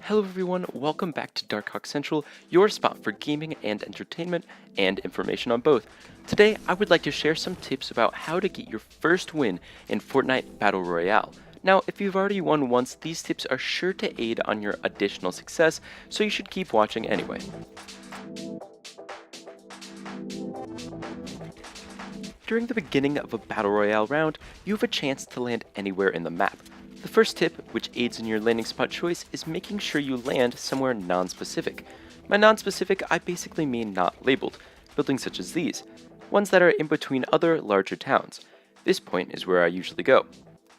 Hello everyone, welcome back to Darkhawk Central, your spot for gaming and entertainment, and information on both. Today, I would like to share some tips about how to get your first win in Fortnite Battle Royale. Now, if you've already won once, these tips are sure to aid on your additional success, so you should keep watching anyway. During the beginning of a Battle Royale round, you have a chance to land anywhere in the map. The first tip, which aids in your landing spot choice, is making sure you land somewhere non-specific. By non-specific, I basically mean not labeled, buildings such as these, ones that are in between other larger towns. This point is where I usually go.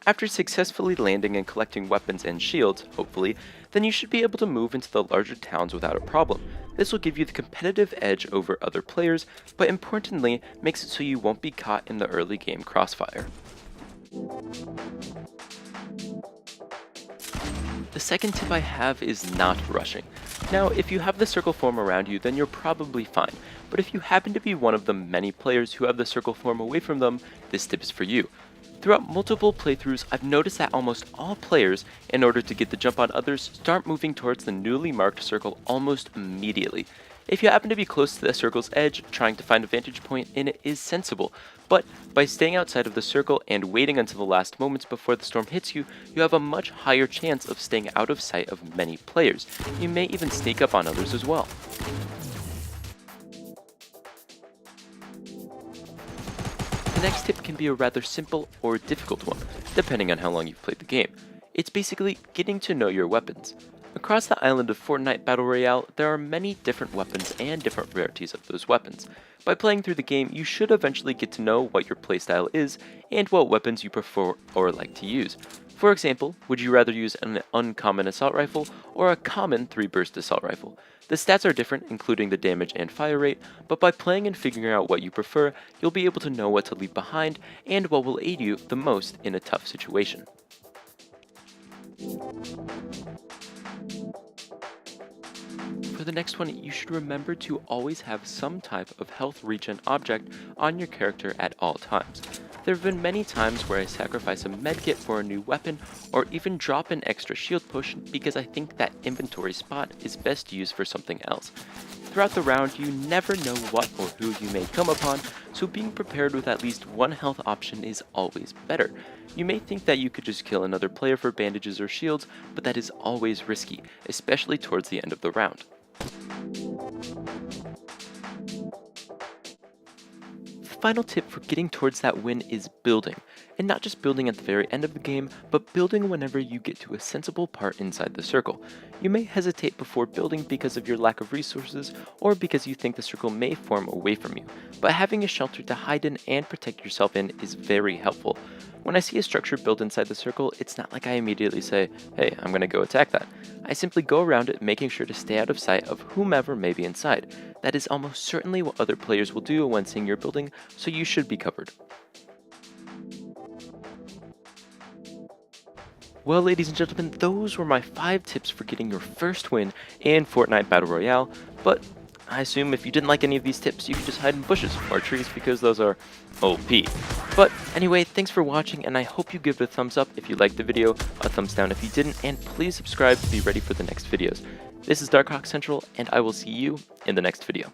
After successfully landing and collecting weapons and shields, hopefully, then you should be able to move into the larger towns without a problem. This will give you the competitive edge over other players, but importantly, makes it so you won't be caught in the early game crossfire. The second tip I have is not rushing. Now, if you have the circle form around you, then you're probably fine, but if you happen to be one of the many players who have the circle form away from them, this tip is for you. Throughout multiple playthroughs, I've noticed that almost all players, in order to get the jump on others, start moving towards the newly marked circle almost immediately. If you happen to be close to the circle's edge, trying to find a vantage point in it is sensible, but by staying outside of the circle and waiting until the last moments before the storm hits you, you have a much higher chance of staying out of sight of many players. You may even sneak up on others as well. The next tip can be a rather simple or difficult one, depending on how long you've played the game. It's basically getting to know your weapons. Across the island of Fortnite Battle Royale, there are many different weapons and different rarities of those weapons. By playing through the game, you should eventually get to know what your playstyle is and what weapons you prefer or like to use. For example, would you rather use an uncommon assault rifle or a common 3-burst assault rifle? The stats are different, including the damage and fire rate, but by playing and figuring out what you prefer, you'll be able to know what to leave behind and what will aid you the most in a tough situation. For the next one, you should remember to always have some type of health regen object on your character at all times. There have been many times where I sacrifice a medkit for a new weapon or even drop an extra shield push because I think that inventory spot is best used for something else. Throughout the round, you never know what or who you may come upon, so being prepared with at least one health option is always better. You may think that you could just kill another player for bandages or shields, but that is always risky, especially towards the end of the round. The final tip for getting towards that win is building, and not just building at the very end of the game, but building whenever you get to a sensible part inside the circle. You may hesitate before building because of your lack of resources, or because you think the circle may form away from you, but having a shelter to hide in and protect yourself in is very helpful. When I see a structure built inside the circle, it's not like I immediately say, hey, I'm gonna go attack that. I simply go around it making sure to stay out of sight of whomever may be inside. That is almost certainly what other players will do when seeing your building, so you should be covered. Well, ladies and gentlemen, those were my 5 tips for getting your first win in Fortnite Battle Royale, but I assume if you didn't like any of these tips, you could just hide in bushes or trees because those are OP. But anyway, thanks for watching, and I hope you give it a thumbs up if you liked the video, a thumbs down if you didn't, and please subscribe to be ready for the next videos. This is Darkhawk Central, and I will see you in the next video.